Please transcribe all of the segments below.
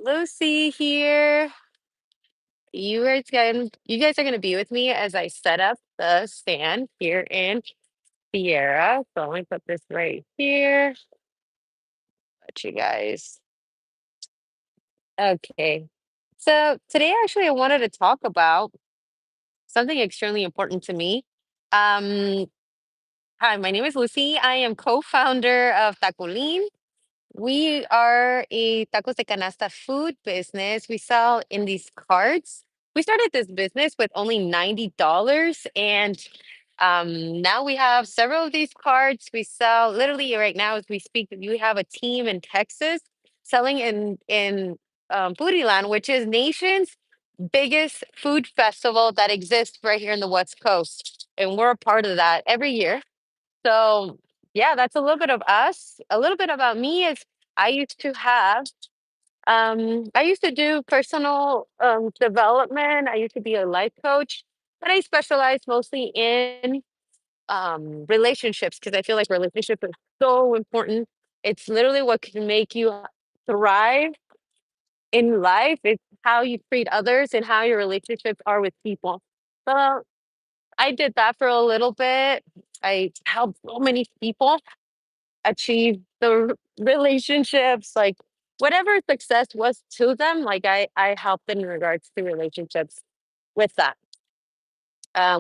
Lucy here. You guys are gonna be with me as I set up the stand here in Sierra. So let me put this right here. Let you guys. Okay. So today actually I wanted to talk about something extremely important to me. Um, Hi, my name is Lucy. I am co-founder of Tacolin. We are a tacos de canasta food business. We sell in these carts. We started this business with only $90, and now we have several of these carts. We sell literally right now as we speak. We have a team in Texas selling in Foodie Land, which is nation's biggest food festival that exists right here in the West Coast, and we're a part of that every year. So yeah, that's a little bit of us. A little bit about me is I used to have I used to do personal development. I used to be a life coach, but I specialize mostly in relationships because I feel like relationship is so important. It's literally what can make you thrive in life. It's how you treat others and how your relationships are with people. So I did that for a little bit. I helped so many people achieve the relationships, like whatever success was to them, like I helped in regards to relationships with that,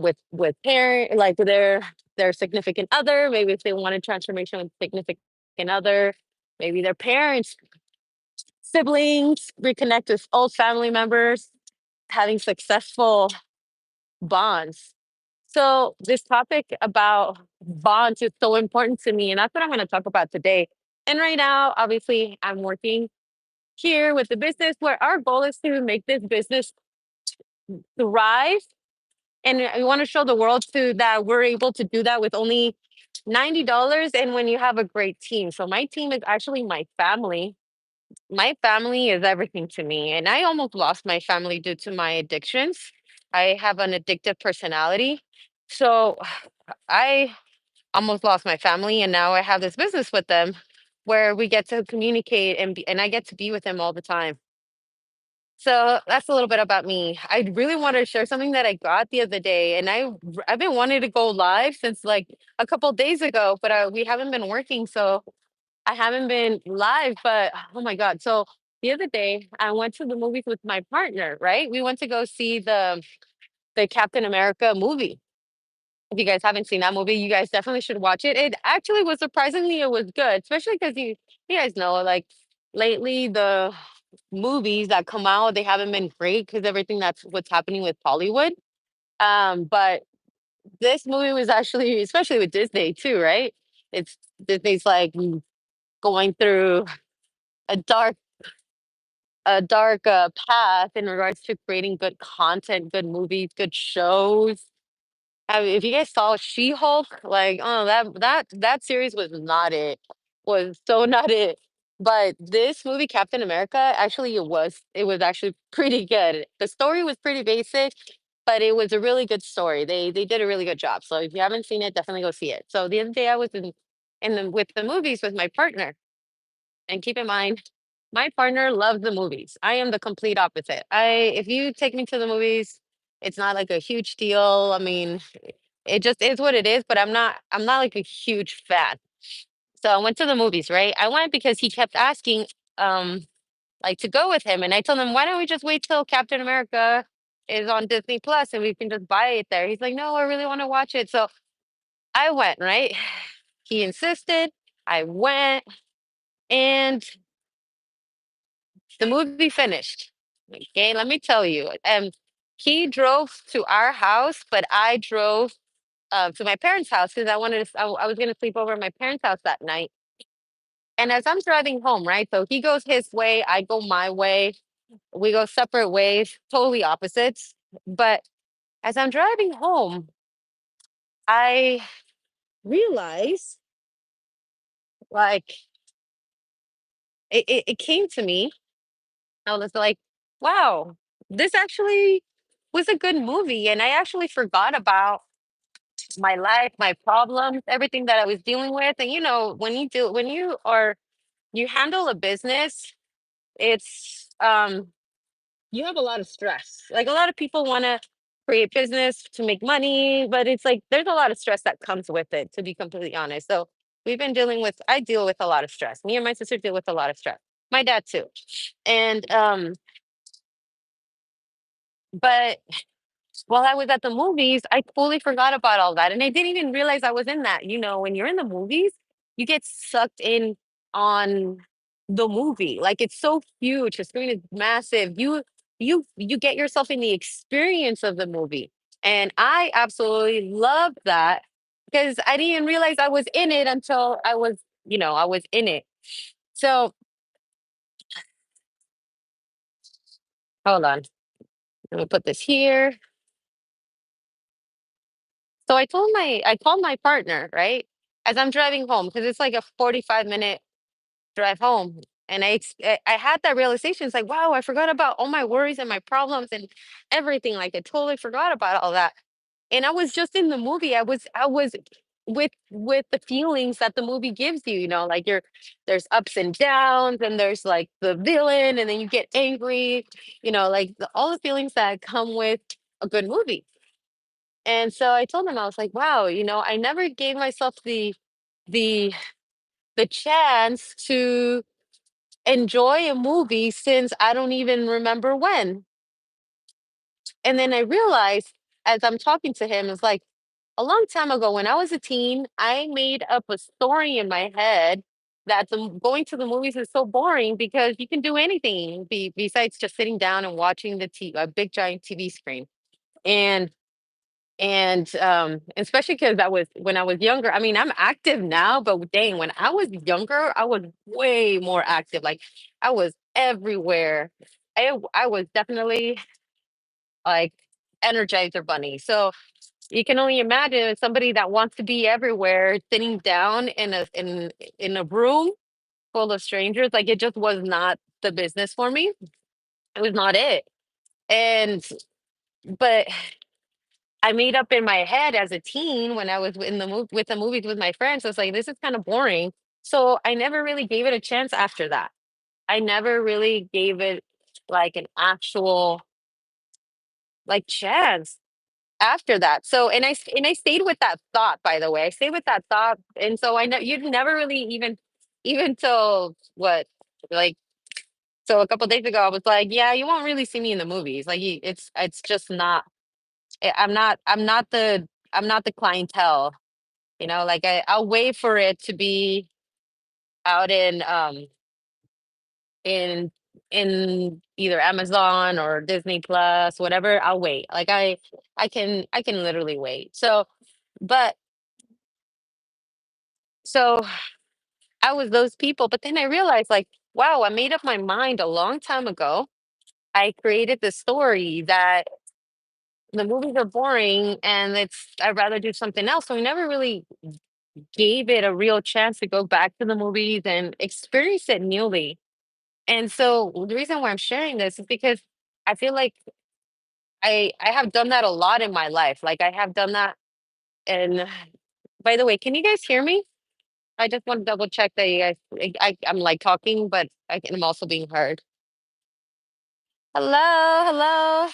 with parent, like with their significant other, maybe if they wanted transformation with significant other, maybe their parents, siblings, reconnect with old family members, having successful bonds. So this topic about bonds is so important to me, and that's what I'm going to talk about today. And right now, obviously, I'm working here with the business where our goal is to make this business thrive. And I want to show the world too that we're able to do that with only $90 and when you have a great team. So my team is actually my family. My family is everything to me. And I almost lost my family due to my addictions. I have an addictive personality. So I almost lost my family and now I have this business with them where we get to communicate and I get to be with them all the time. So that's a little bit about me. I really want to share something that I got the other day, and I've been wanting to go live since like a couple days ago, but we haven't been working, so I haven't been live. But oh my god! So the other day I went to the movies with my partner. Right, we went to go see the Captain America movie. If you guys haven't seen that movie, you guys definitely should watch it. It actually was surprisingly it was good, especially because you guys know like lately the movies that come out they haven't been great because everything that's what's happening with Hollywood. But this movie was actually, especially with Disney too, right? It's Disney's like going through a dark a dark path in regards to creating good content, good movies, good shows. If you guys saw She-Hulk, like, oh, that series was not it. Was so not it. But this movie, Captain America, actually it was actually pretty good. The story was pretty basic, but it was a really good story. They did a really good job. So if you haven't seen it, definitely go see it. So the other day I was in the with the movies with my partner. And keep in mind, my partner loves the movies. I am the complete opposite. If you take me to the movies, it's not like a huge deal. I mean, it just is what it is, but I'm not like a huge fan. So I went to the movies, right? I went because he kept asking like to go with him and I told him, "Why don't we just wait till Captain America is on Disney Plus and we can just buy it there?" He's like, "No, I really want to watch it." So I went, right? He insisted. I went and the movie finished. Okay, let me tell you. He drove to our house, but I drove to my parents' house because I was going to sleep over at my parents' house that night. And as I'm driving home, right? So he goes his way, I go my way. We go separate ways, totally opposites. But as I'm driving home, I realize like it came to me. I was like, wow, this actually was a good movie. And I actually forgot about my life, my problems, everything that I was dealing with. And when you handle a business, it's you have a lot of stress. Like a lot of people want to create business to make money, but it's like there's a lot of stress that comes with it, to be completely honest. So I deal with a lot of stress. Me and my sister deal with a lot of stress. My dad too. And but while I was at the movies, I fully forgot about all that, and I didn't even realize I was in that. You know, when you're in the movies, you get sucked in on the movie. Like it's so huge. The screen is massive. You get yourself in the experience of the movie, and I absolutely love that because I didn't even realize I was in it until I was in it. So hold on, let me put this here. So I called my partner, right? As I'm driving home, because it's like a 45-minute drive home. And I had that realization. It's like, wow, I forgot about all my worries and my problems and everything. Like I totally forgot about all that. And I was just in the movie. I was with the feelings that the movie gives you, like there's ups and downs and there's like the villain and then you get angry, like all the feelings that come with a good movie. And so I told him, I was like, wow, I never gave myself the the chance to enjoy a movie since I don't even remember when. And then I realized as I'm talking to him, it's like a long time ago when I was a teen, I made up a story in my head that going to the movies is so boring because you can do anything besides just sitting down and watching a big giant TV screen. And especially because I was when I was younger, I mean, I'm active now, but dang, when I was younger, I was way more active. Like I was everywhere. I was definitely like Energizer Bunny. So you can only imagine somebody that wants to be everywhere, sitting down in a room full of strangers. Like it just was not the business for me. It was not it. And but I made up in my head as a teen when I was in with the movies with my friends. I was like, this is kind of boring. So I never really gave it a chance after that. I never really gave it like an actual like chance after that. So and I stayed with that thought, by the way. I stayed with that thought. And so I know you'd never really even till what like so a couple days ago I was like, yeah, you won't really see me in the movies. Like it's just not I'm not the clientele. Like I'll wait for it to be out in in either Amazon or Disney Plus, whatever. I'll wait. Like I can literally wait. But so I was those people, but then I realized like, wow, I made up my mind a long time ago. I created this story that the movies are boring and I'd rather do something else. So I never really gave it a real chance to go back to the movies and experience it newly. And so the reason why I'm sharing this is because I feel like I have done that a lot in my life. Like I have done that. And by the way, can you guys hear me? I just want to double check that you guys. I'm like talking, but I'm also being heard. Hello, hello.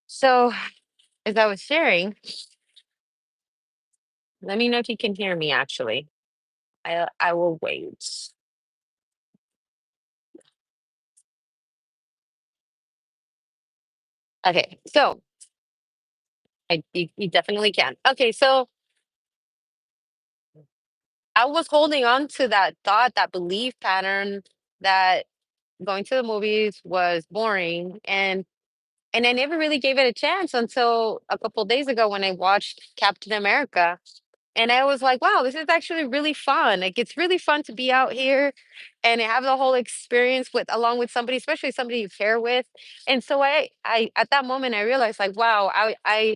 So as I was sharing, let me know if you can hear me. Actually, I will wait. Okay, so you definitely can. Okay, so I was holding on to that thought, that belief pattern that going to the movies was boring, and I never really gave it a chance until a couple days ago when I watched Captain America. And I was like, wow, this is actually really fun. Like it's really fun to be out here and have the whole experience with along with somebody, especially somebody you care with. And so I at that moment I realized like, wow, I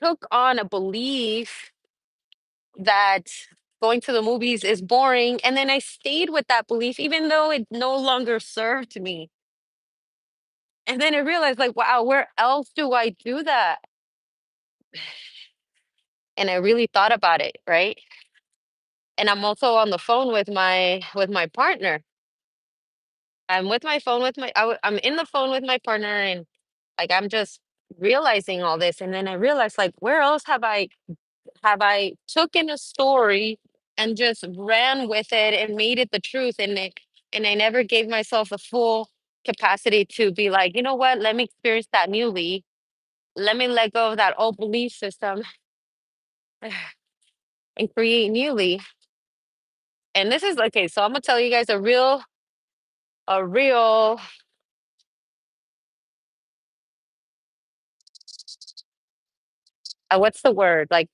took on a belief that going to the movies is boring. And then I stayed with that belief, even though it no longer served me. And then I realized, like, wow, where else do I do that? And I really thought about it, right? and I'm also on the phone with my partner. I'm with my phone with my I'm in the phone with my partner, and like I'm just realizing all this, and then I realized like where else have I taken a story and just ran with it and made it the truth, and I never gave myself the full capacity to be like, you know what, let me experience that newly. Let me let go of that old belief system and create newly. And this is okay, so I'm gonna tell you guys a real what's the word? Like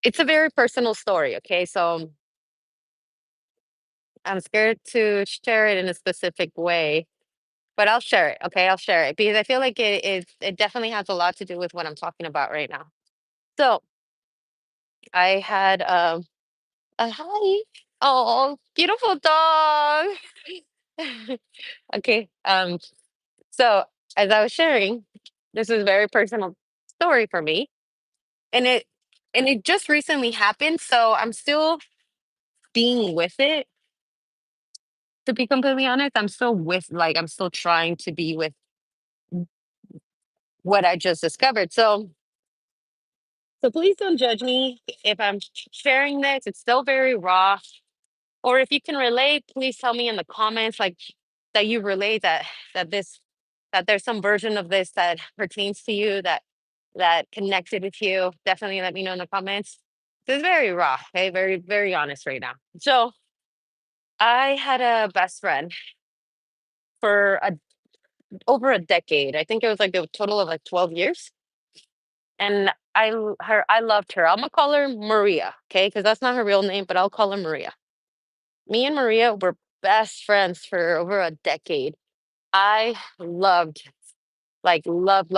it's a very personal story, okay? So I'm scared to share it in a specific way, but I'll share it. Okay, I'll share it because I feel like it definitely has a lot to do with what I'm talking about right now. So I had a hi. Oh, beautiful dog. Okay. So as I was sharing, this is a very personal story for me. And it just recently happened. So I'm still being with it. To be completely honest, I'm still trying to be with what I just discovered. So please don't judge me if I'm sharing this. It's still very raw. Or if you can relate, please tell me in the comments like that you relate that this that there's some version of this that pertains to you that connected with you. Definitely let me know in the comments. This is very raw, okay? Very, very honest right now. So I had a best friend for over a decade. I think it was like a total of like 12 years. And I loved her. I'm gonna call her Maria, okay? Because that's not her real name, but I'll call her Maria. Me and Maria were best friends for over a decade. I loved, like, love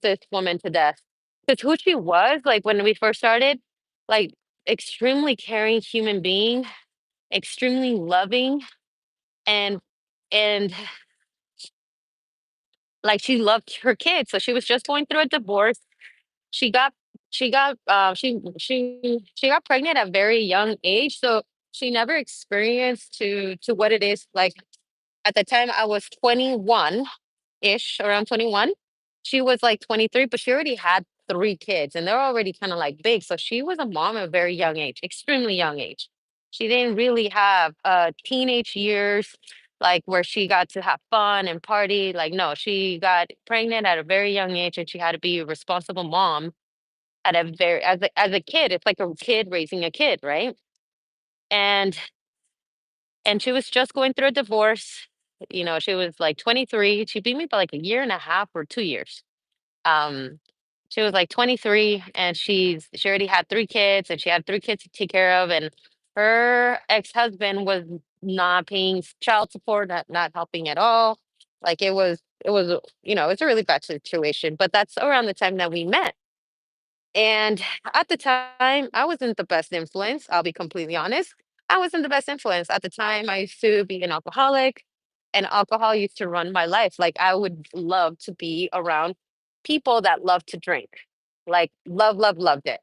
this woman to death. Because who she was, like, when we first started, like, extremely caring human being, extremely loving, and and like she loved her kids. So she was just going through a divorce. She got she got pregnant at a very young age, so she never experienced to what it is like. At the time I was 21 ish, around 21. She was like 23, but she already had three kids and they're already kind of like big. So she was a mom at a very young age, extremely young age. She didn't really have teenage years like where she got to have fun and party. Like, no, she got pregnant at a very young age and she had to be a responsible mom at a very, as a kid. It's like a kid raising a kid, right? And she was just going through a divorce. You know, she was like 23. She beat me by like a year and a half or 2 years. Um, she was like 23 and she already had three kids and she had three kids to take care of. And her ex-husband was not paying child support, not helping at all. Like it was, it's a really bad situation. But that's around the time that we met. And at the time, I wasn't the best influence. I'll be completely honest. I wasn't the best influence. At the time, I used to be an alcoholic, and alcohol used to run my life. Like, I would love to be around people that love to drink. Like, loved it.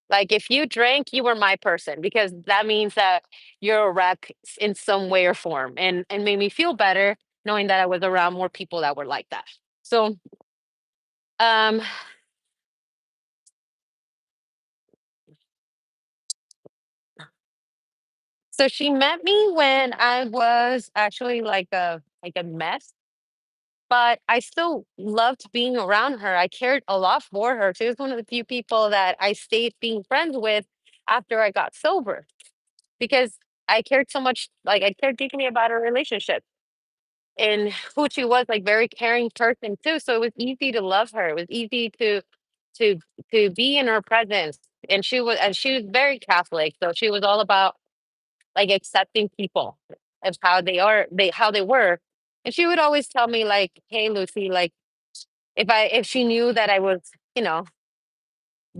Like, if you drank, you were my person because that means that you're a wreck in some way or form. And made me feel better knowing that I was around more people that were like that. So, um, So she met me when I was actually like a mess, but I still loved being around her. I cared a lot for her. She was one of the few people that I stayed being friends with after I got sober because I cared so much, like I cared deeply about her relationship and who she was, like very caring person too. So it was easy to love her. It was easy to to be in her presence. And she was very Catholic, so she was all about like accepting people as how they were. And she would always tell me like, "Hey Lucy, like if she knew that I was, you know,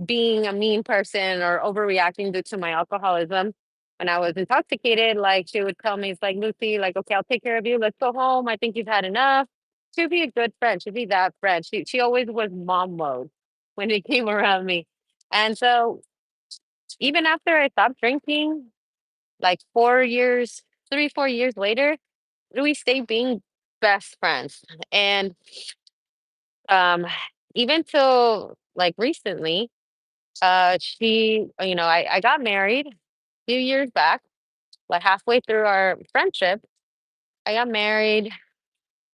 being a mean person or overreacting due to my alcoholism when I was intoxicated, like she would tell me, it's like, Lucy, like, okay, I'll take care of you. Let's go home. I think you've had enough." She'd be a good friend. She'd be that friend. She always was mom mode. when it came around me. And so even after I stopped drinking, like 4 years, 3, 4 years later, we stayed being best friends. And um, even till like recently, I got married a few years back, like halfway through our friendship. I got married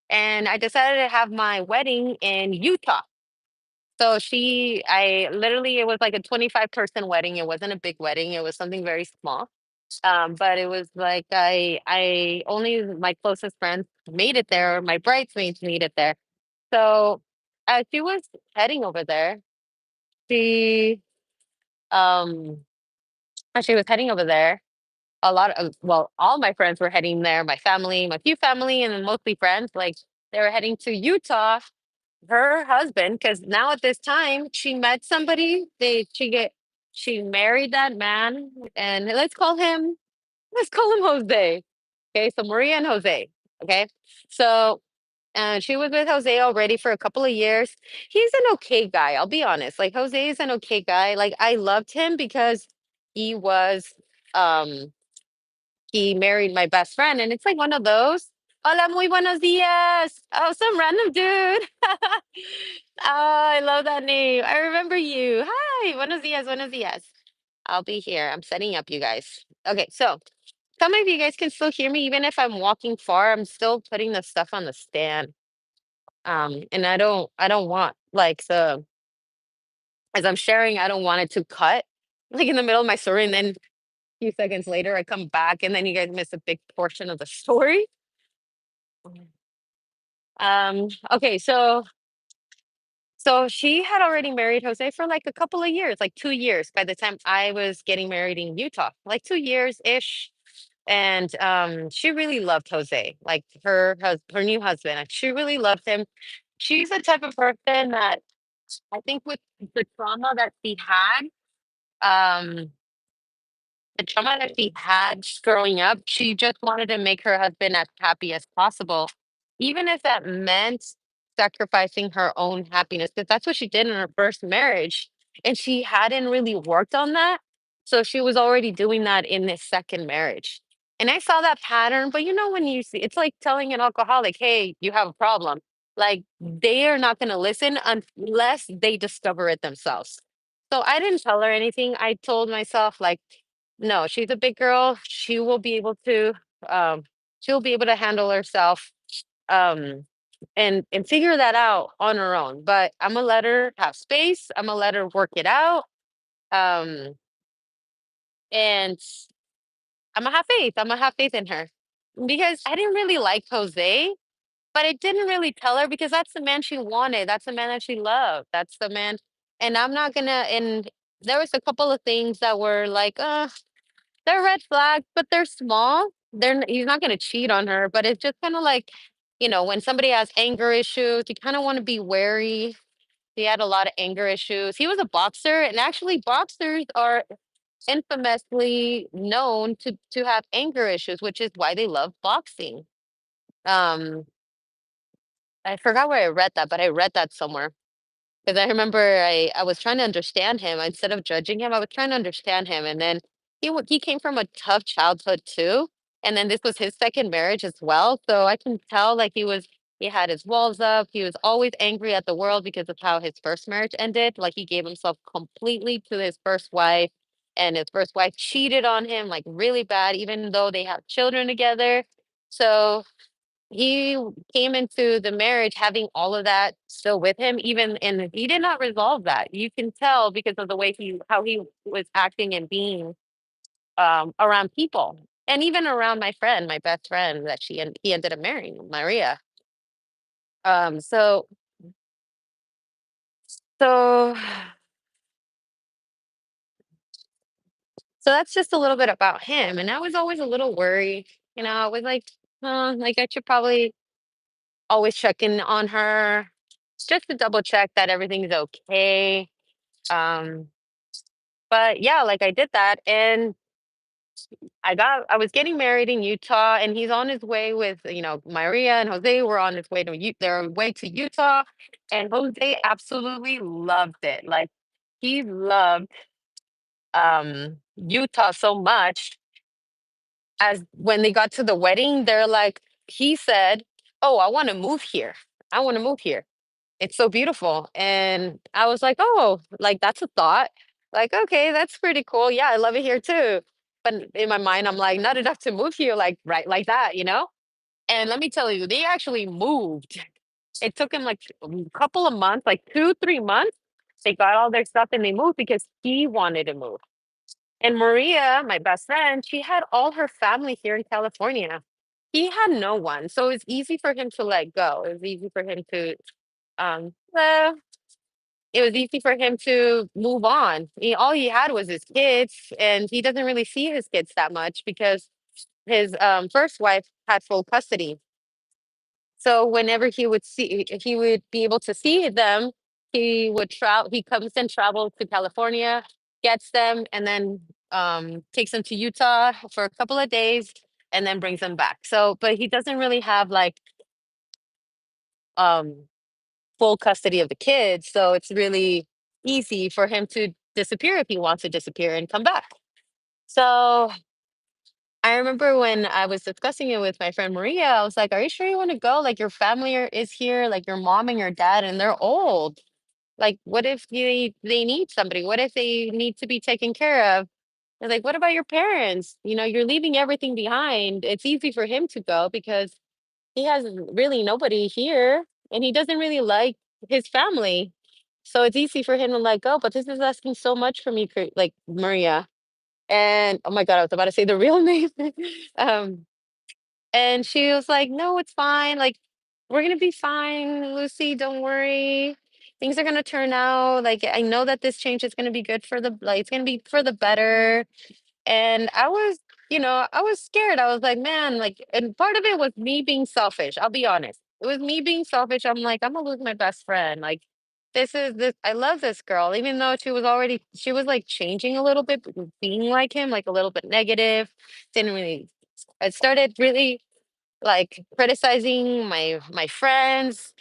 and I decided to have my wedding in Utah. So I literally, it was like a 25-person wedding. It wasn't a big wedding. It was something very small. But it was like I only my closest friends made it there, or my bridesmaids made it there. So as she was heading over there, she um as she was heading over there, all my friends were heading there, my family, my few family, and then mostly friends, like they were heading to Utah. Her husband, because now at this time she met somebody, she married that man, and let's call him Jose. Okay, so Maria and Jose. Okay, so and she was with Jose already for a couple of years. He's an okay guy, I'll be honest. Like Jose is an okay guy. Like I loved him because he was um he married my best friend, and it's like one of those. Hola, muy buenos dias. Oh, some random dude. Oh, I love that name. I remember you. Hi, buenos dias, buenos dias. I'll be here. I'm setting up, you guys. Okay, so some of you guys can still hear me, even if I'm walking far. I'm still putting the stuff on the stand. And I don't want like the as I'm sharing, I don't want it to cut like in the middle of my story, and then a few seconds later I come back, and then you guys miss a big portion of the story. Okay, so she had already married Jose for like a couple of years, like 2 years by the time I was getting married in Utah, like 2 years ish. And she really loved Jose, like her new husband. And she really loved him. She's the type of person that I think with the trauma that she had, um, the trauma that she had growing up, she just wanted to make her husband as happy as possible, even if that meant sacrificing her own happiness, because that's what she did in her first marriage. And she hadn't really worked on that. So she was already doing that in this second marriage. And I saw that pattern, but when you see it's like telling an alcoholic, hey, you have a problem. Like they are not going to listen unless they discover it themselves. So I didn't tell her anything. I told myself, like, no, she's a big girl. Um she'll be able to handle herself, um and figure that out on her own. But I'm gonna let her have space. I'm gonna let her work it out. Um and I'm gonna have faith. I'm gonna have faith in her. Because I didn't really like Jose, but I didn't really tell her because that's the man she wanted. That's the man that she loved. That's the man. And I'm not gonna and there was a couple of things that were like, they're red flags, but they're small. He's not going to cheat on her, but it's just kind of like, when somebody has anger issues, you kind of want to be wary. He had a lot of anger issues. He was a boxer, and actually, boxers are infamously known to have anger issues, which is why they love boxing. Um, I forgot where I read that, but I read that somewhere. Because I remember I was trying to understand him instead of judging him. I was trying to understand him, and then he came from a tough childhood too, and then this was his second marriage as well. So I can tell like he had his walls up. He was always angry at the world because of how his first marriage ended. Like he gave himself completely to his first wife, and his first wife cheated on him like really bad, even though they have children together. So he came into the marriage having all of that still with him, even and he did not resolve that. You can tell because of the way he was acting and being around people, and even around my friend, my best friend that he ended up marrying, Maria. Um so so so that's just a little bit about him, and I was always a little worried. I was like I should probably always check in on her just to double check that everything's okay. um But yeah, like I did that, and I was getting married in Utah, and he's on his way with, Maria and Jose were on his way to their way to Utah, and Jose absolutely loved it. Like, he loved Utah so much. As when they got to the wedding, they're like, he said, "Oh, I want to move here. I want to move here. It's so beautiful." And I was like, "Oh, like that's a thought. Like, okay, that's pretty cool. Yeah, I love it here too." But in my mind, I'm like, not enough to move here, like right like that. And let me tell you, they actually moved. It took him like a couple of months, like 2, 3 months. They got all their stuff and they moved because he wanted to move. And Maria, my best friend, she had all her family here in California. He had no one. So it was easy for him to let go. It was easy for him to um uh, it was easy for him to move on. All he had was his kids, and he doesn't really see his kids that much because his first wife had full custody. So whenever he would be able to see them, he would travel. He comes and travels to California, gets them, and then takes them to Utah for a couple of days, and then brings them back. So, but he doesn't really have like um, full custody of the kids, so it's really easy for him to disappear if he wants to disappear and come back. So I remember when I was discussing it with my friend Maria, I was like, "Are you sure you want to go? Like, your family is here, like your mom and your dad, and they're old. Like, what if they need somebody? What if they need to be taken care of?" They're like, "What about your parents? You're leaving everything behind." It's easy for him to go because he has really nobody here, and he doesn't really like his family. So it's easy for him to let go. But this is asking so much from me, like Maria. And oh my God, I was about to say the real name. um, and she was like, "No, it's fine. Like, we're gonna be fine, Lucy. Don't worry. Things are gonna turn out. Like, I know that this change is gonna be good for the like, it's gonna be for the better." And I was scared. I was like, "Man, like," and part of it was me being selfish. I'll be honest. It was me being selfish. I'm like, I'm gonna lose my best friend. Like, this. I love this girl, even though she was like changing a little bit, being like him, like a little bit negative. Didn't really. I started really like criticizing my friends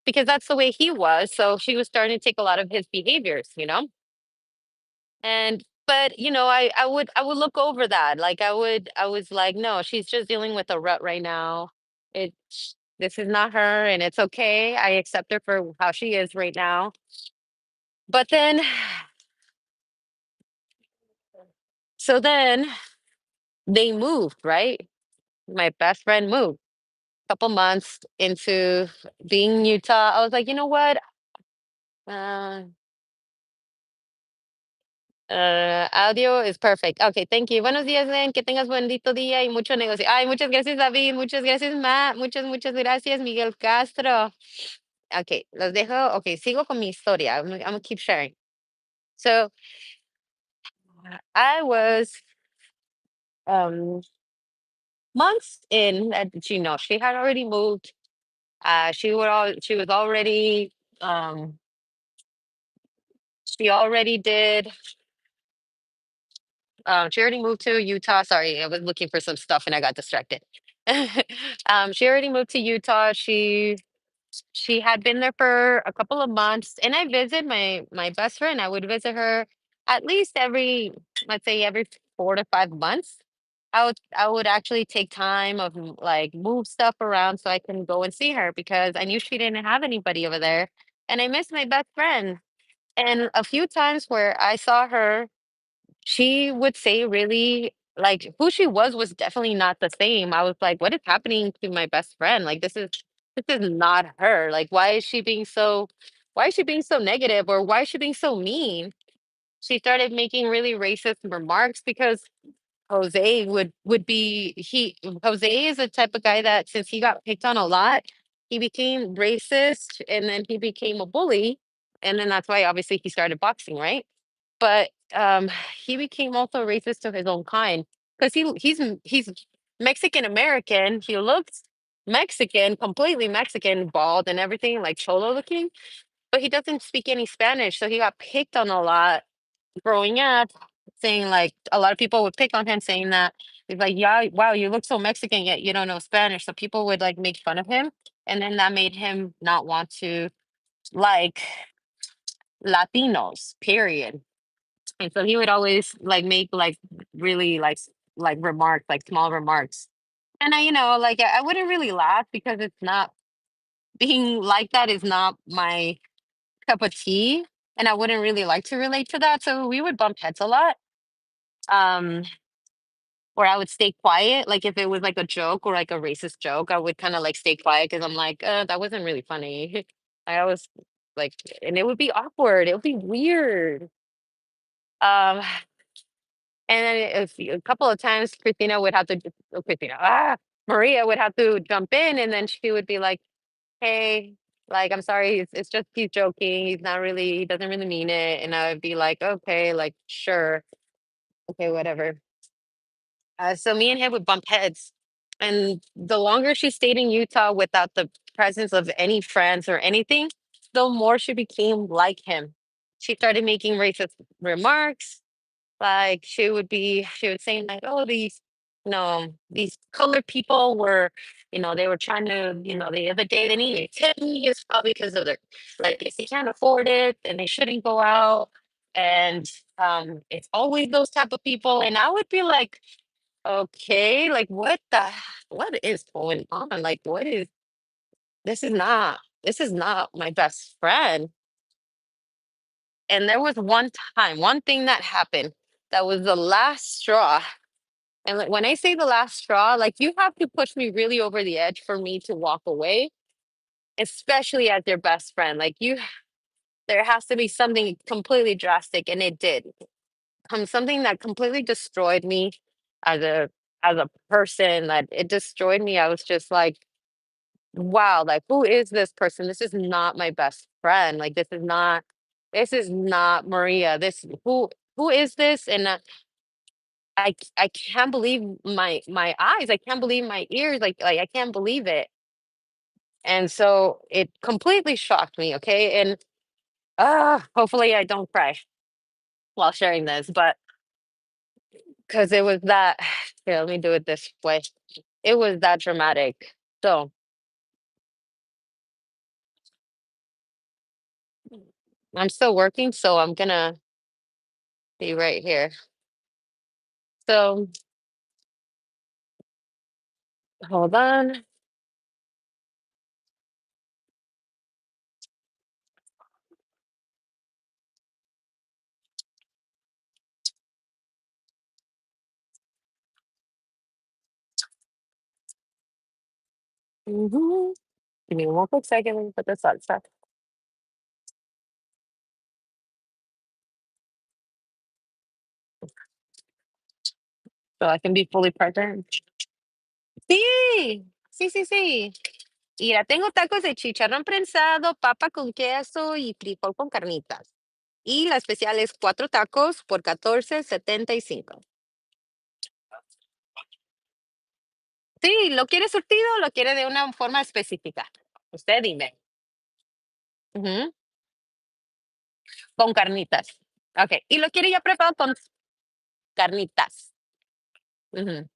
because that's the way he was. So she was starting to take a lot of his behaviors. And but I would look over that. Like I was like, no, she's just dealing with a rut right now. This is not her, and it's okay. I accept her for how she is right now. But then so then they moved, right? My best friend moved. Couple months into being in Utah, I was like, you know what? Uh, audio is perfect. Okay, thank you. Buenos días, Len. Que tengas bendito día y mucho negocio. Ay, muchas gracias, David. Muchas gracias, Matt. Muchas gracias, Miguel Castro. Okay, los dejo. Okay, sigo con mi historia. I'm gonna keep sharing. So I was um months in that she had already moved. She was already she already did she already moved to Utah. Sorry, I was looking for some stuff and I got distracted. She already moved to Utah. She had been there for a couple of months, and I visit my best friend. I would visit her at least let's say every 4 to 5 months. I would actually take time of like move stuff around so I can go and see her because I knew she didn't have anybody over there, and I missed my best friend. And a few times where I saw her, she would say really like who she was definitely not the same. I was like, what is happening to my best friend? Like this is not her. Like why is she being so negative or why is she being so mean? She started making really racist remarks because Jose is the type of guy that since he got picked on a lot, he became racist and then he became a bully. And then that's why obviously he started boxing, right? But he became also racist to his own kind because he's Mexican American. He looks Mexican, completely Mexican, bald and everything, like cholo looking, but he doesn't speak any Spanish, so he got picked on a lot growing up. saying like a lot of people would pick on him, saying that he's like, yeah, wow, you look so Mexican yet you don't know Spanish. So people would like make fun of him, and then that made him not want to like Latinos, period. And so he would always like make like really like remarks, like small remarks. And like I wouldn't really laugh because it's not being like that is not my cup of tea. And I wouldn't really like to relate to that. So we would bump heads a lot. Um, or I would stay quiet. Like if it was like a joke or like a racist joke, I would kind of like stay quiet because I'm like, that wasn't really funny. I always like, and it would be awkward. It would be weird. Um, and then a couple of times, Maria would have to jump in, and then she would be like, "Hey, like, I'm sorry, it's just he's joking. He doesn't really mean it." And I would be like, "Okay, like, sure, okay, whatever." So me and him would bump heads. And the longer she stayed in Utah without the presence of any friends or anything, the more she became like him. She started making racist remarks. Like she would say like, oh, these colored people were, they were trying to, the other day they needed to tip me. It's probably because of their, like, if they can't afford it, then they shouldn't go out. And it's always those type of people. And I would be like, okay, like what is going on? Like this is not my best friend. And there was one thing that happened that was the last straw. And like when I say the last straw, like you have to push me really over the edge for me to walk away, especially as your best friend. There has to be something completely drastic, and it did. Something that completely destroyed me as a person. That it destroyed me. I was just like, wow, like who is this person? This is not my best friend. Like this is not Maria. Who is this? And I can't believe my eyes. I can't believe my ears. Like I can't believe it. And so it completely shocked me. Okay, and hopefully I don't cry while sharing this, but because it was that. Here, let me do it this way. It was that dramatic. So I'm still working, so I'm gonna be right here. So hold on. Mhm. Give me one quick second. Let me put this on stuff so I can be fully present. Sí, sí, sí, sí. Mira, tengo tacos de chicharrón prensado, papa con queso y frijol con carnitas. Y la especial es 4 tacos por 14.75. Sí, ¿lo quiere surtido o lo quiere de una forma específica? Usted dime. Ujú, con carnitas. Ok. ¿Y lo quiere ya preparado con carnitas? Ujú.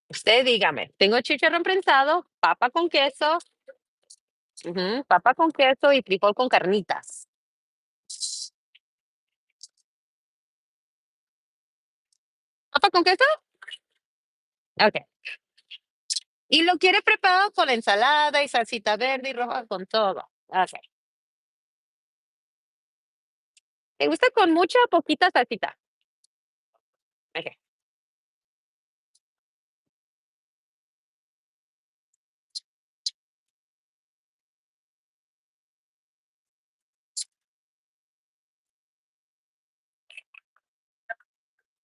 Usted dígame. Tengo chicharrón prensado, papa con queso, ujú, papa con queso y frijol con carnitas. ¿Papa con queso? Ok. Y lo quiere preparado con ensalada y salsita verde y roja con todo. Ok. ¿Te gusta con mucha o poquita salsita? Ok.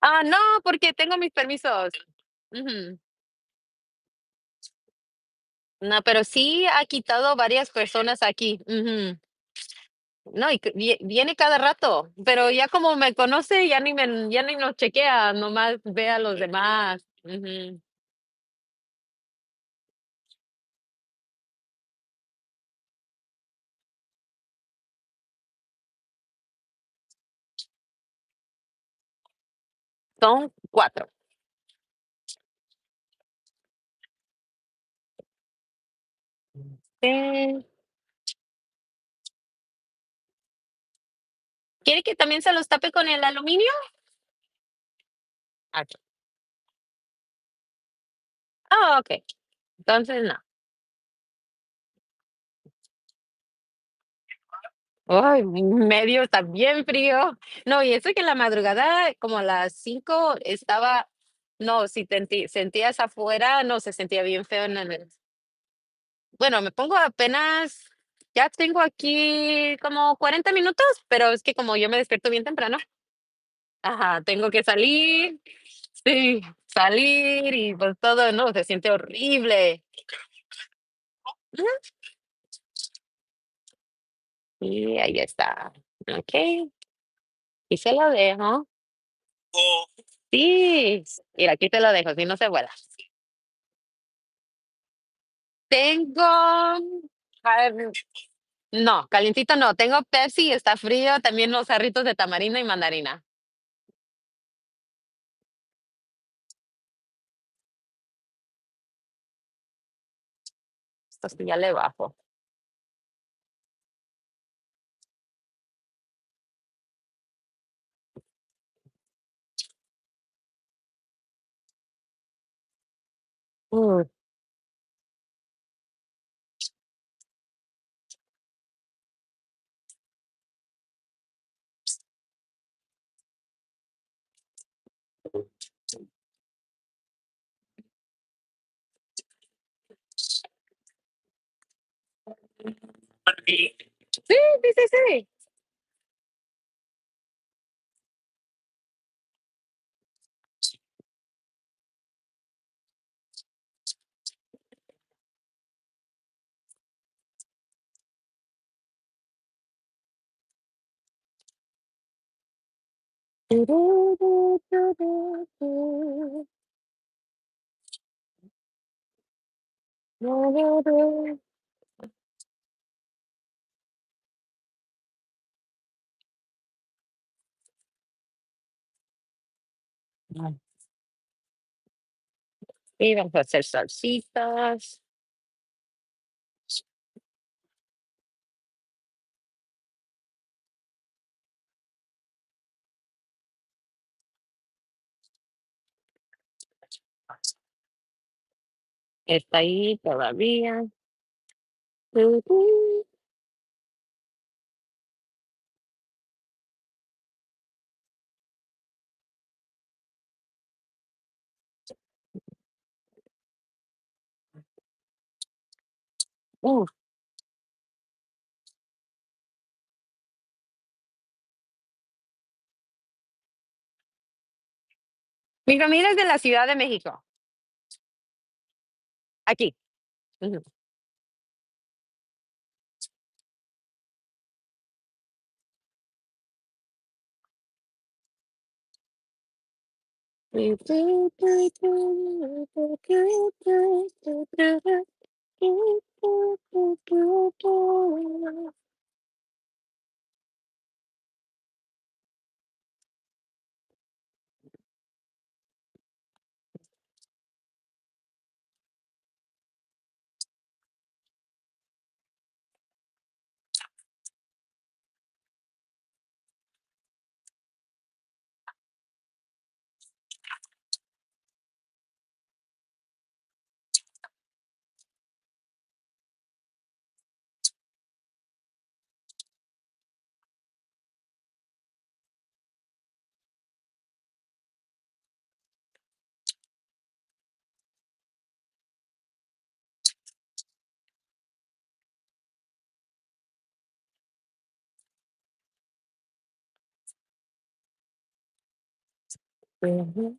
Ah, no, porque tengo mis permisos. Ujú. No, pero sí ha quitado varias personas aquí. Ujú. No, y viene cada rato, pero ya como me conoce, ya ni nos chequea, nomás ve a los demás. Ujú. Son cuatro. Eh, ¿Quiere que también se los tape con el aluminio? Ah, ok. Entonces no. Ay, medio está bien frío. No, y eso que en la madrugada, como a las 5 estaba, no, si sentías afuera, no, se sentía bien feo en el. Bueno, me pongo apenas, ya tengo aquí como 40 minutos, pero es que como yo me despierto bien temprano, ajá, tengo que salir, sí, salir y pues todo, no, se siente horrible. Ujú. Y ahí está. Ok, y se lo dejo. Sí, mira, aquí te lo dejo, si no se vuela. Tengo, no, calientito no, tengo Pepsi, está frío, también los jarritos de tamarindo y mandarina. Esto sí ya le bajo. Uh, sí, sí, sí, sí. Y vamos a hacer salsitas. Está ahí todavía. Uh, Mi familia es de la Ciudad de México, aquí. Ujú. Ujú.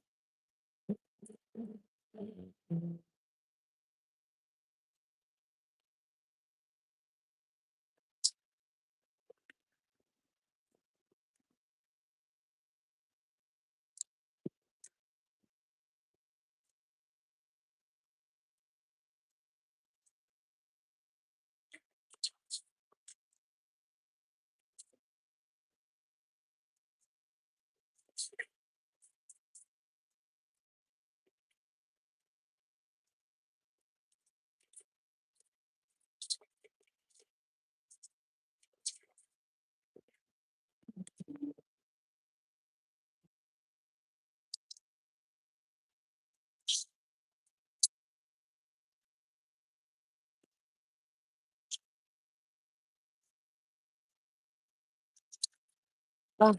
Oh,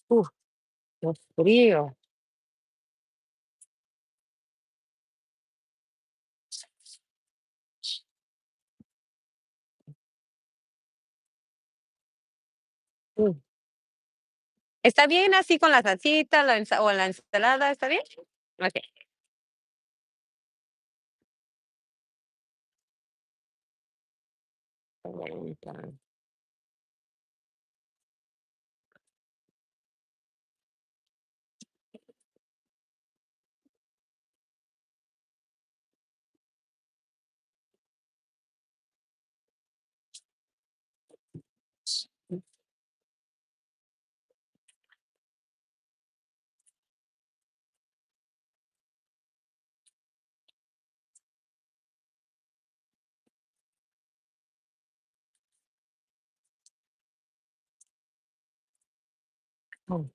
uf, qué frío. Mm. ¿Está bien así con la salsita, o la ensalada? ¿Está bien? Ok. Mm.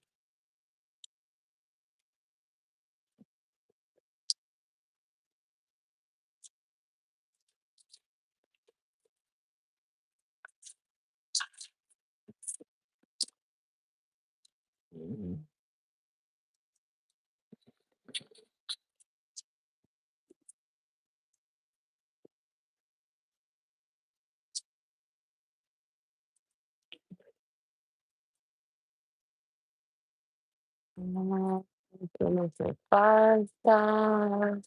Mm, ¿qué me hace falta?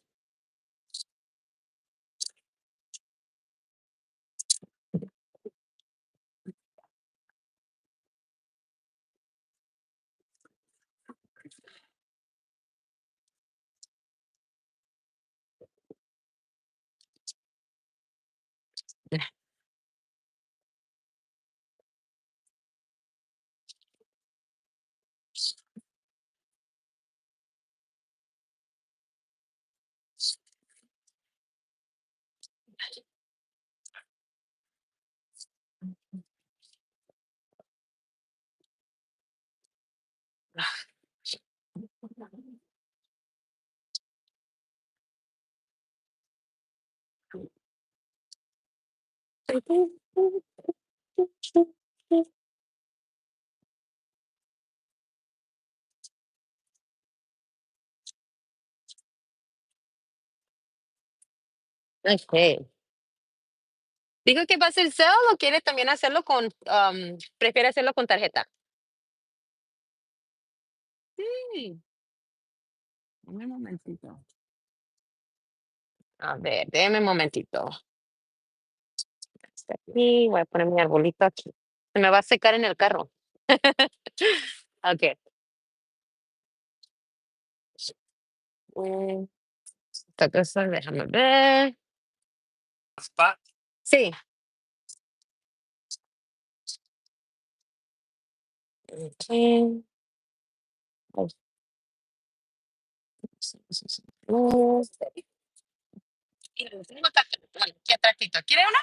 Ok. Dijo que va a ser Zelle o quiere también hacerlo con, prefiere hacerlo con tarjeta. Sí. Un momentito. A ver, déjeme un momentito. Está aquí, voy a poner mi arbolito aquí. Se me va a secar en el carro. Ok. Mm, esta cosa, déjame ver. Sí. Ok. Mm, y lo tengo bueno, aquí atrásito. ¿Quiere una?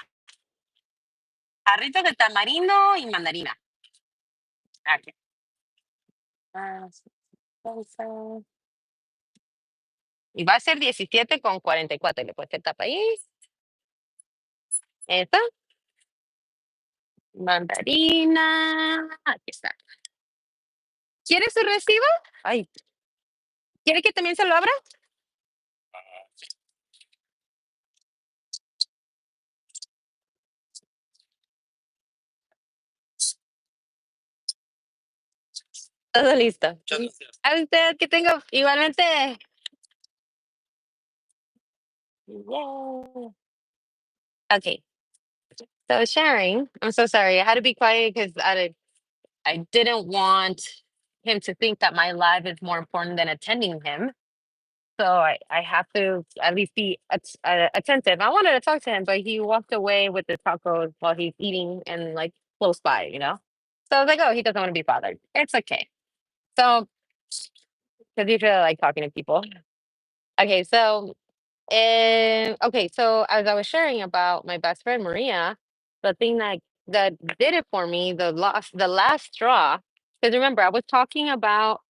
Jarritos de tamarindo y mandarina. Aquí. Ah, sí, salsa. Y va a ser 17,44. Le puse tapa ahí. Esta. Mandarina. Aquí está. ¿Quiere su recibo? Ay, ¿quiere que también se lo abra? Todo listo. A usted que tenga igualmente. Yeah. Okay. So sharing, I'm so sorry. I had to be quiet because I didn't want him to think that my life is more important than attending him. So I have to at least be attentive. I wanted to talk to him, but he walked away with the tacos while he's eating and like close by. So I was like, oh, he doesn't want to be bothered. It's okay. So, because usually I like talking to people. Okay, so okay, so as I was sharing about my best friend Maria, the thing that did it for me, the last straw, because remember I was talking about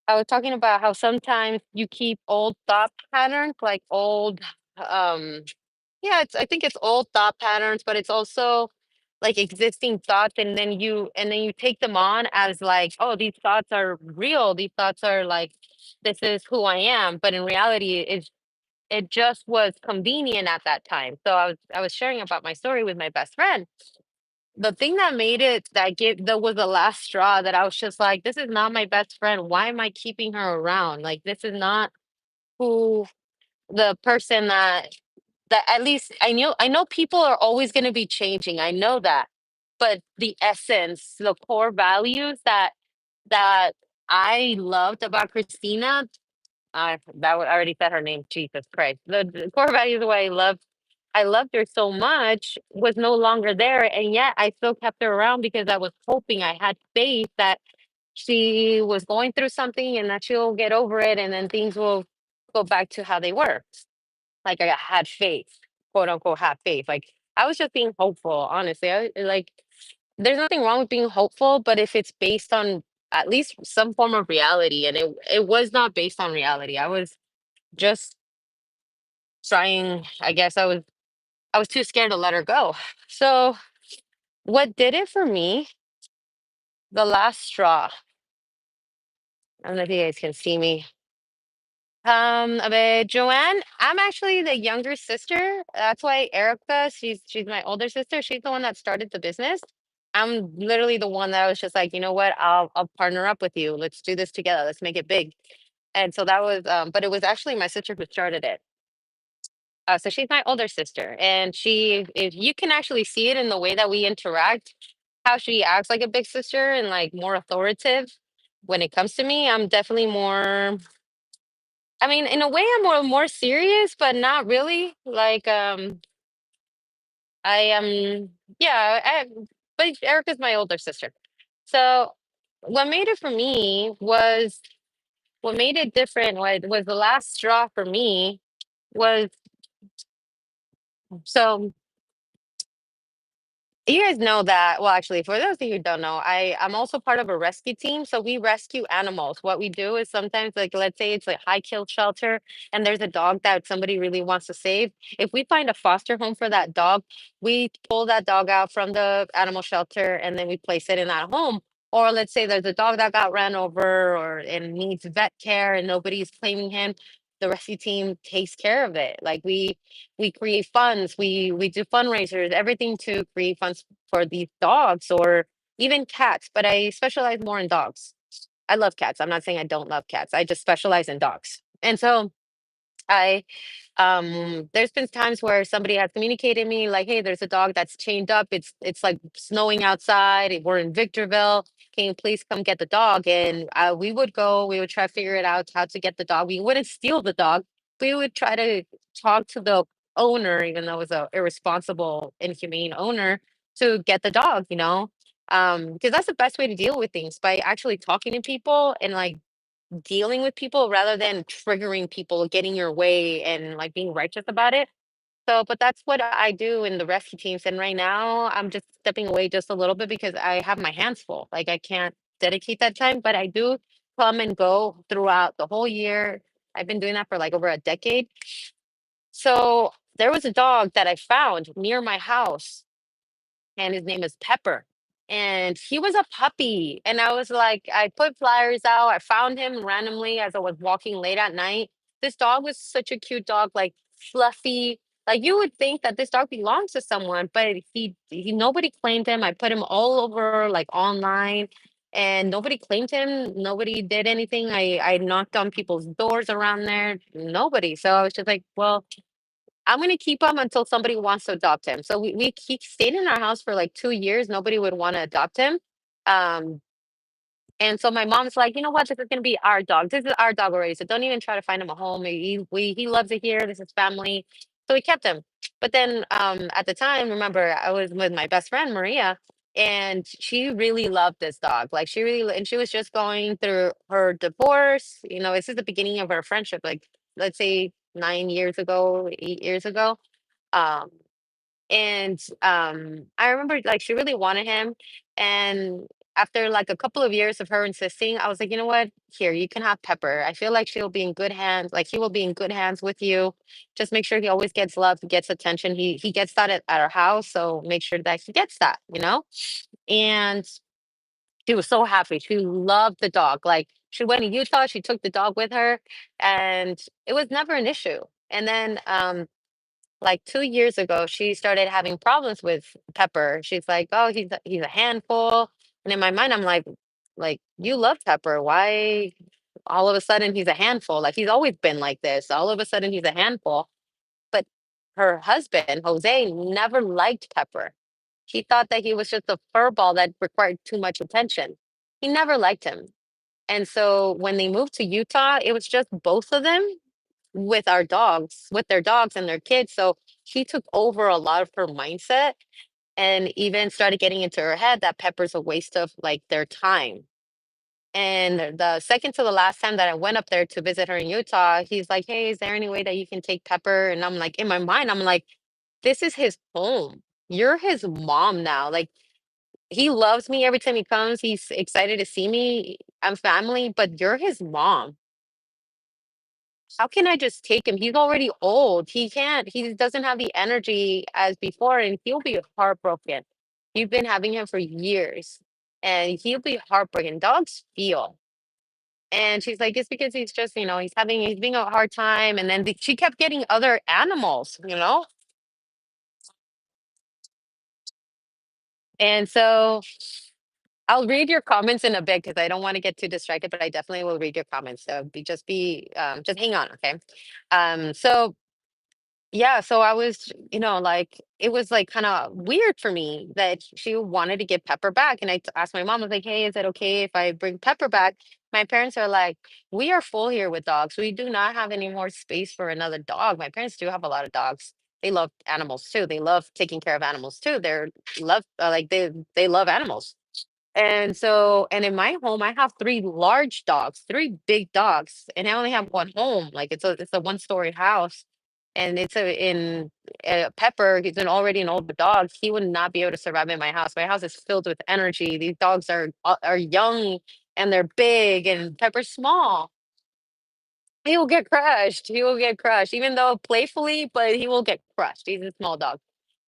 how sometimes you keep old thought patterns, like old um yeah, I think it's old thought patterns, but it's also like existing thoughts, and then you take them on as like, oh, these thoughts are real. These thoughts are like, this is who I am. But in reality, it just was convenient at that time. So I was sharing about my story with my best friend. The thing that made it that was the last straw, that I was just like, this is not my best friend. Why am I keeping her around? Like, this is not who the person that at least I know people are always going to be changing. I know that. But the essence, the core values that I loved about Christina, I already said her name, Jesus Christ. The core values, the way I loved her so much, was no longer there, and yet I still kept her around because I was hoping, I had faith that she was going through something and that she'll get over it, and then things will go back to how they were. Like, I had faith, quote unquote, have faith. Like, I was just being hopeful, honestly. Like, there's nothing wrong with being hopeful, but if it's based on at least some form of reality, and it was not based on reality. I was just trying, I guess I was too scared to let her go. So what did it for me, the last straw, I don't know if you guys can see me. But Joanne, I'm actually the younger sister. That's why Erica, she's my older sister. She's the one that started the business. I'm literally the one that was just like, you know what, I'll partner up with you. Let's do this together. Let's make it big. And so that was, but it was actually my sister who started it. So she's my older sister, and if you can actually see it in the way that we interact, how she acts like a big sister and like more authoritative when it comes to me. I'm definitely more. I mean, in a way, I'm more serious, but not really. Like, I am, yeah. But Erica's my older sister, so what made it for me was what made it different. Was the last straw for me was so. You guys know that, well, actually, for those of you who don't know, I'm also part of a rescue team. So we rescue animals. What we do is sometimes, like, let's say it's a high kill shelter and there's a dog that somebody really wants to save. If we find a foster home for that dog, we pull that dog out from the animal shelter and then we place it in that home. Or let's say there's a dog that got ran over or and needs vet care and nobody's claiming him. The rescue team takes care of it. Like, we create funds, we do fundraisers, everything to create funds for these dogs or even cats, but I specialize more in dogs. I love cats. I'm not saying I don't love cats. I just specialize in dogs. And so I there's been times where somebody has communicated me like, hey, there's a dog that's chained up. It's like snowing outside. We're in Victorville. Can you please come get the dog? And we would go, we would try to figure it out how to get the dog. We wouldn't steal the dog. We would try to talk to the owner, even though it was a irresponsible, inhumane owner, to get the dog, you know? Because that's the best way to deal with things, by actually talking to people and like dealing with people rather than triggering people, getting your way and like being righteous about it. So, but that's what I do in the rescue teams. And right now I'm just stepping away just a little bit because I have my hands full. Like, I can't dedicate that time, but I do come and go throughout the whole year. I've been doing that for like over a decade. So there was a dog that I found near my house, and his name is Pepper. And he was a puppy. And I was like, I put flyers out. I found him randomly as I was walking late at night. This dog was such a cute dog, like fluffy. Like, you would think that this dog belongs to someone, but he nobody claimed him. I put him all over like online and nobody claimed him. Nobody did anything. I knocked on people's doors around there. Nobody. So I was just like, well, I'm gonna keep him until somebody wants to adopt him. So he stayed in our house for like 2 years. Nobody would want to adopt him. Um, and so my mom's like, you know what? This is gonna be our dog. This is our dog already. So don't even try to find him a home. He loves it here. This is family. So we kept him. But then at the time, remember, I was with my best friend Maria, and she really loved this dog. Like, she really, and she was just going through her divorce. You know, this is the beginning of our friendship. Like, let's say 9 years ago, 8 years ago. Um, and I remember like she really wanted him. And after like a couple of years of her insisting, I was like, you know what? Here, you can have Pepper. I feel like she'll be in good hands. Like he will be in good hands with you. Just make sure he always gets love, gets attention. He gets that at our house. So make sure that he gets that, you know? And she was so happy. She loved the dog. Like she went to Utah, she took the dog with her, and it was never an issue. And then like 2 years ago, she started having problems with Pepper. She's like, "Oh, he's a handful." And in my mind, I'm like you love Pepper. Why all of a sudden he's a handful? Like he's always been like this. All of a sudden he's a handful. But her husband, Jose, never liked Pepper. He thought that he was just a fur ball that required too much attention. He never liked him. And so when they moved to Utah, it was just both of them with our dogs, with their dogs and their kids. So she took over a lot of her mindset and even started getting into her head that Pepper's a waste of like their time. And the second to the last time that I went up there to visit her in Utah, he's like, "Hey, is there any way that you can take Pepper?" And I'm like, in my mind, I'm like, this is his home. You're his mom now. Like he loves me every time he comes. He's excited to see me. I'm family, but you're his mom. How can I just take him? He's already old. He doesn't have the energy as before, and he'll be heartbroken. You've been having him for years, and he'll be heartbroken. Dogs feel. And she's like, it's because he's just, he's being a hard time. And then she kept getting other animals. And so I'll read your comments in a bit because I don't want to get too distracted, but I definitely will read your comments. So just hang on, okay? So yeah, so I was, like it was like kind of weird for me that she wanted to get Pepper back. And asked my mom, I was like, "Hey, is it okay if I bring Pepper back?" My parents are like, "We are full here with dogs. We do not have any more space for another dog." My parents do have a lot of dogs. They love animals too. They love taking care of animals too. They love animals. And in my home, I have three large dogs, three big dogs, and I only have one home. Like it's a one-story house, and it's a in Pepper. He's already an older dog. He would not be able to survive in my house. My house is filled with energy. These dogs are young and they're big, and Pepper's small. He will get crushed. He will get crushed, even though playfully, but he will get crushed. He's a small dog.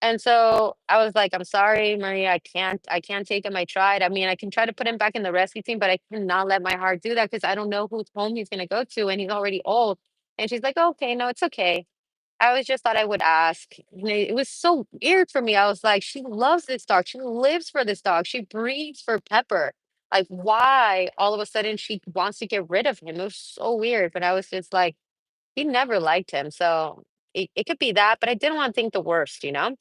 And so I was like, "I'm sorry, Maria, I can't take him. I tried. I mean, I can try to put him back in the rescue team, but I cannot let my heart do that because I don't know whose home he's gonna go to and he's already old." And she's like, "Okay, no, it's okay." I was just thought I would ask. And it was so weird for me. I was like, she loves this dog. She lives for this dog. She breathes for Pepper. Like, why all of a sudden she wants to get rid of him? It was so weird. But I was just like, he never liked him. So it could be that, but I didn't want to think the worst. And I'm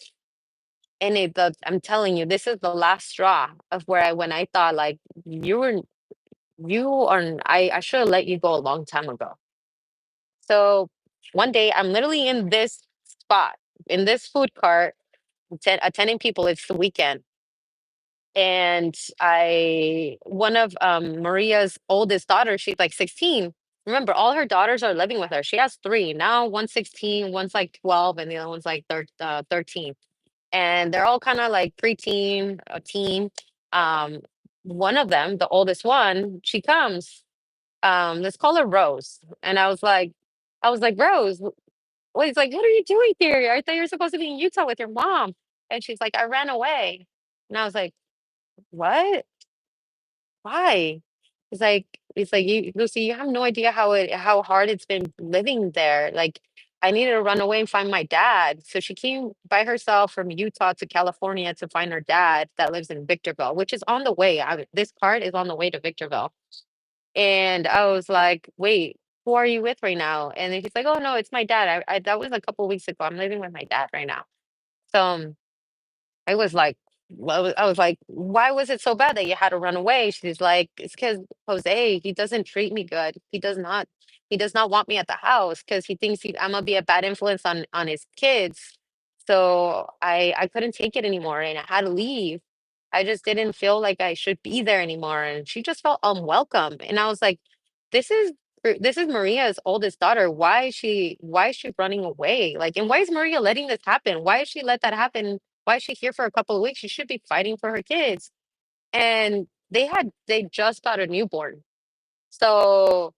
telling you, this is the last straw of when I thought like I should have let you go a long time ago. So one day I'm literally in this spot, in this food cart, attending people. It's the weekend. And one of Maria's oldest daughters, she's like 16. Remember, all her daughters are living with her. She has three. Now one's 16, one's like 12, and the other one's like 13. And they're all kind of like preteen, a teen. Um, One of them, the oldest one, she comes. Let's call her Rose. And I was like, "Rose, well, he's like, what are you doing here? I thought you were supposed to be in Utah with your mom." And she's like, "I ran away." And I was like, "What? Why?" It's like you, Lucy, you have no idea how hard it's been living there. Like I needed to run away and find my dad. So she came by herself from Utah to California to find her dad that lives in Victorville, which is on the way. This cart is on the way to Victorville. And I was like, "Wait, who are you with right now?" And then he's like, "Oh no, it's my dad. That was a couple weeks ago. I'm living with my dad right now." So I was like, well, I was like, "Why was it so bad that you had to run away?" She's like, "It's because Jose, he doesn't treat me good. He does not want me at the house because he thinks I'm gonna be a bad influence on his kids. So I couldn't take it anymore and I had to leave. I just didn't feel like I should be there anymore." And she just felt unwelcome. And I was like, this is this is Maria's oldest daughter. Why is she running away? Like, and why is Maria letting this happen? Why is she let that happen? Why is she here for a couple of weeks? She should be fighting for her kids. And they just got a newborn. So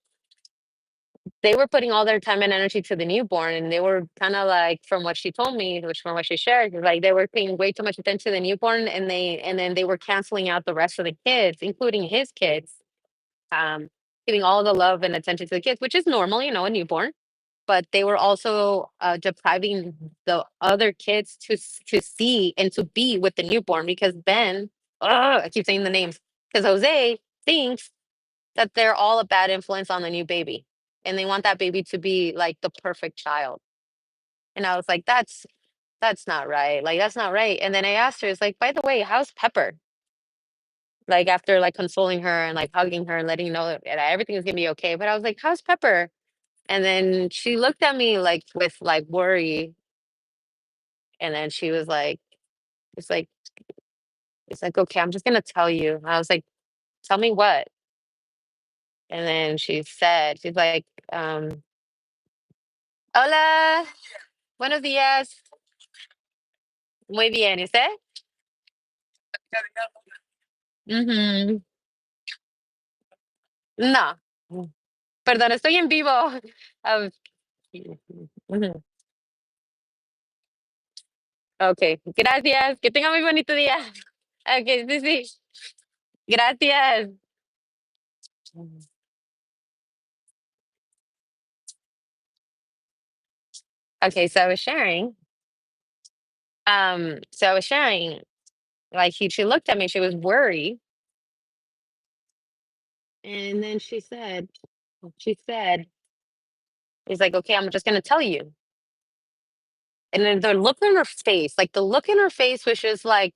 they were putting all their time and energy to the newborn, and they were kind of like, from what she told me, which from what she shared, like they were paying way too much attention to the newborn, and then they were canceling out the rest of the kids, including his kids, um, giving all the love and attention to the kids, which is normal, a newborn. But they were also depriving the other kids to see and to be with the newborn, because Ben, I keep saying the names, because Jose thinks that they're all a bad influence on the new baby, and they want that baby to be like the perfect child. And I was like, that's not right. Like, that's not right. And then I asked her, it's like, by the way, how's Pepper? Like, after like consoling her and like hugging her and letting her know that everything is gonna be okay. But I was like, how's Pepper? And then she looked at me like with like worry, and then she was like, it's like it's like, okay, I'm just gonna tell you. I was like, tell me what? And then she's like, hola, buenos días. Muy bien, ¿y usted? Ujú. No. Perdón, estoy en vivo. Am, ujú. Okey, gracias. Que tenga muy bonito día. Okey, sí, sí. Gracias. Okay, so I was sharing, like, she looked at me, she was worried, and then she said, "It's like, okay, I'm just gonna tell you." And then the look on her face, like, the look in her face was just like,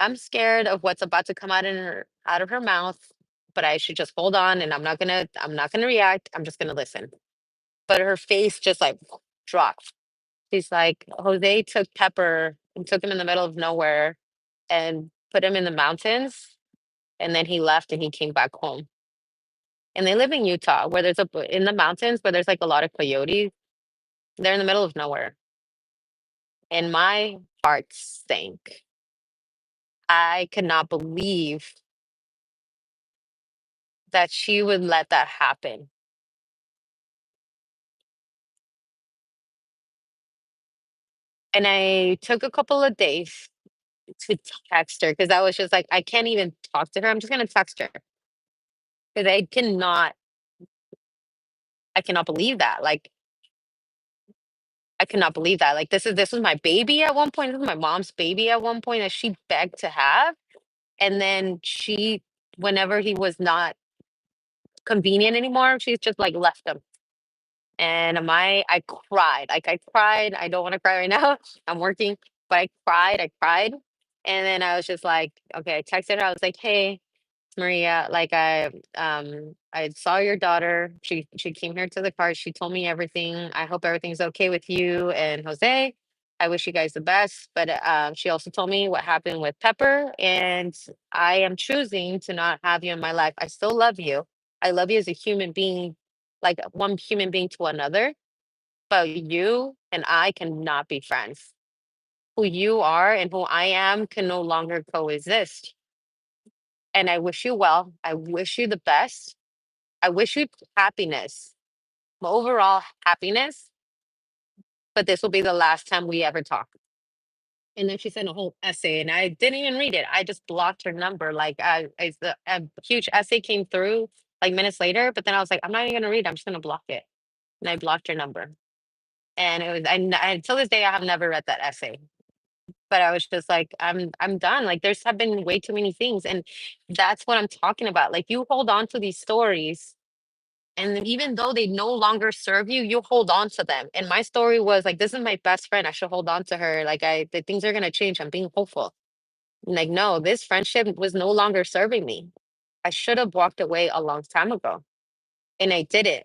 "I'm scared of what's about to come out of her mouth, but I should just hold on, and I'm not gonna react, I'm just gonna listen." But her face just, like, dropped. She's like, "Jose took Pepper and took him in the middle of nowhere and put him in the mountains, and then he left and he came back home." And they live in Utah, where in the mountains where there's, like, a lot of coyotes. They're in the middle of nowhere, and my heart sank. I could not believe that she would let that happen. And I took a couple of days to text her, because I was just like, I can't even talk to her. I'm just gonna text her, because I cannot believe that. Like, I cannot believe that. Like, this was my baby at one point. This was my mom's baby at one point that she begged to have. And then whenever he was not convenient anymore, she's just like left him. And I cried. Like, I cried. I don't want to cry right now. I'm working, but I cried. And then I was just like, okay, I texted her. I was like, hey, Maria, like, I saw your daughter. She came here to the car. She told me everything. I hope everything's okay with you and Jose. I wish you guys the best. But she also told me what happened with Pepper, and I am choosing to not have you in my life. I still love you. I love you as a human being, like one human being to another. But you and I cannot be friends. Who you are and who I am can no longer coexist. And I wish you well. I wish you the best. I wish you happiness, overall happiness, but this will be the last time we ever talk. And then she sent a whole essay, and I didn't even read it. I just blocked her number. Like, a huge essay came through like minutes later, but then I was like, I'm not even gonna read it. I'm just gonna block it. And I blocked her number. And it was, until this day, I have never read that essay. But I was just like, I'm done. Like, there's have been way too many things, and that's what I'm talking about. Like, you hold on to these stories, and then even though they no longer serve you, you hold on to them. And my story was like, this is my best friend. I should hold on to her. Like, the things are gonna change. I'm being hopeful. Like, no, this friendship was no longer serving me. I should have walked away a long time ago. And I didn't.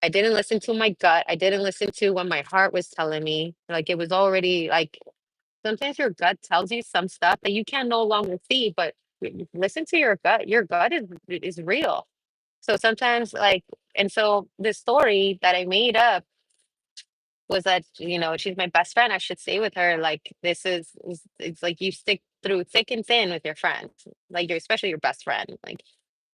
I didn't listen to my gut. I didn't listen to what my heart was telling me. Like, it was already like, sometimes your gut tells you some stuff that you can no longer see, but listen to your gut. Your gut is real. So sometimes, like, and so this story that I made up was that, she's my best friend. I should stay with her. Like, it's like you stick through thick and thin with your friends, like, especially your best friend. Like,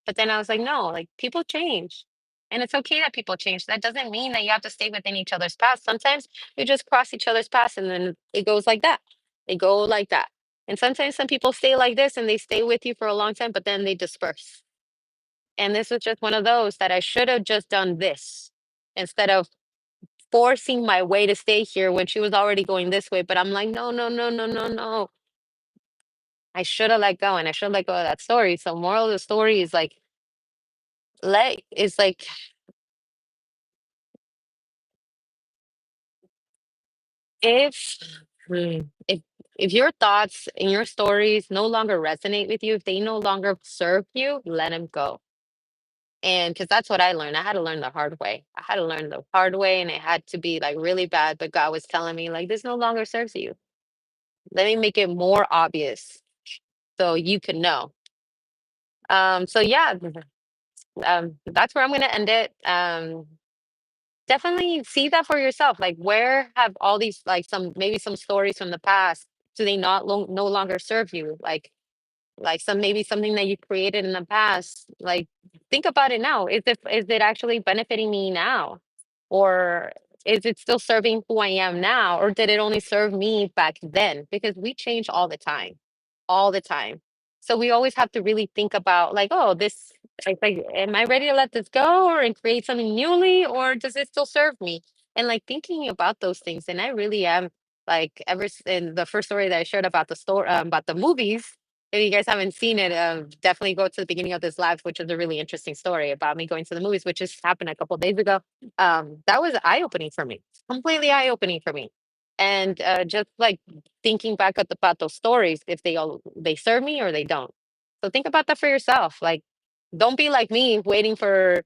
but then I was like, no, like, people change. And it's okay that people change. That doesn't mean that you have to stay within each other's past. Sometimes you just cross each other's paths and then it goes like that. They go like that. And sometimes some people stay like this and they stay with you for a long time, but then they disperse. And this was just one of those that I should have just done this instead of forcing my way to stay here when she was already going this way. But I'm like, no, no, no, no, no, no. I should have let go and I should let go of that story. So moral of the story is like, is like, if if your thoughts and your stories no longer resonate with you, if they no longer serve you, let them go. And because that's what I learned. I had to learn the hard way. I had to learn the hard way, and it had to be like really bad. But God was telling me, like, this no longer serves you. Let me make it more obvious so you can know. So yeah, that's where I'm gonna end it. Definitely see that for yourself. Like, where have all these, like, maybe some stories from the past, do they not no longer serve you? Like some, maybe something that you created in the past, like, think about it now. Is it actually benefiting me now, or is it still serving who I am now, or did it only serve me back then? Because we change all the time, all the time. So we always have to really think about, like, oh, this, like, am I ready to let this go or and create something newly, or does it still serve me? And like thinking about those things, and I really am, like, in the first story that I shared about the story, about the movies, if you guys haven't seen it, definitely go to the beginning of this live, which is a really interesting story about me going to the movies, which just happened a couple days ago. That was eye opening for me, completely eye opening for me. And just like thinking back about those stories, if they serve me or they don't. So think about that for yourself. Like, don't be like me, waiting for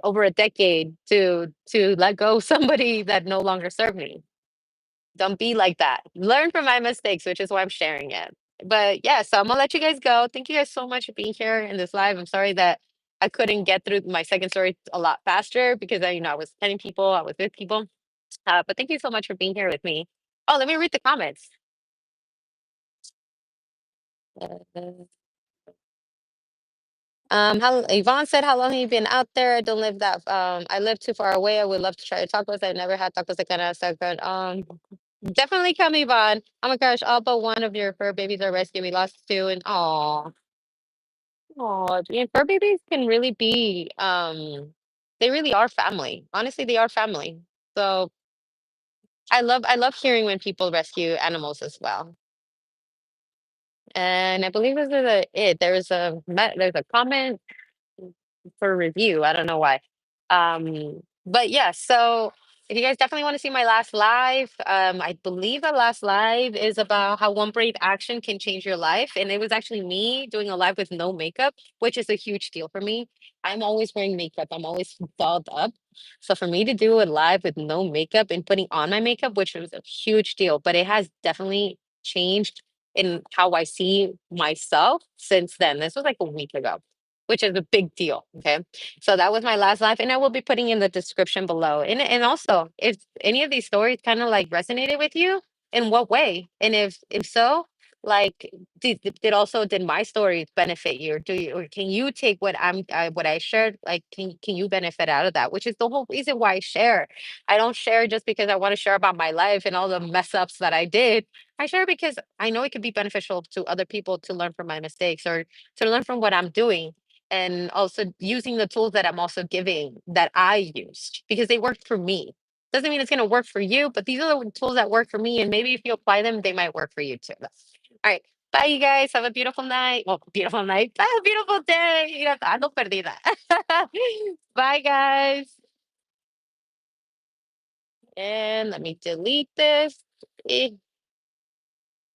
over a decade to let go of somebody that no longer served me. Don't be like that. Learn from my mistakes, which is why I'm sharing it. But yeah, so I'm gonna let you guys go. Thank you guys so much for being here in this live. I'm sorry that I couldn't get through my second story a lot faster because I was telling people, I was with people. But thank you so much for being here with me. Oh, let me read the comments. Uh, how Yvonne said, "How long have you been out there? I don't live that. I live too far away. I would love to try to tacos. I've never had tacos that kind of so good. Definitely come, Yvonne. Oh my gosh, all but one of your fur babies are rescued. We lost two, and and fur babies can really be, they really are family. Honestly, they are family. So I love hearing when people rescue animals as well. And I believe this is it. There's a comment for review. I don't know why. But yeah, so if you guys definitely want to see my last live, I believe the last live is about how one brave action can change your life. And it was actually me doing a live with no makeup, which is a huge deal for me. I'm always wearing makeup, I'm always dolled up. So for me to do a live with no makeup and putting on my makeup, which was a huge deal, but it has definitely changed in how I see myself since then. This was like a week ago, which is a big deal. Okay. So that was my last life, and I will be putting in the description below. And also, if any of these stories kind of like resonated with you, in what way? And if so, like, did my stories benefit you, or do you, or can you take what I shared? Like, can you benefit out of that? Which is the whole reason why I share. I don't share just because I want to share about my life and all the mess ups that I did. I share because I know it could be beneficial to other people to learn from my mistakes, or to learn from what I'm doing, and also using the tools that I'm also giving that I used because they worked for me. Doesn't mean it's going to work for you, but these are the tools that work for me. And maybe if you apply them, they might work for you too. All right. Bye, you guys. Have a beautiful night. Well, beautiful night. Have a beautiful day. Ando perdida. Bye, guys. And let me delete this. Eh,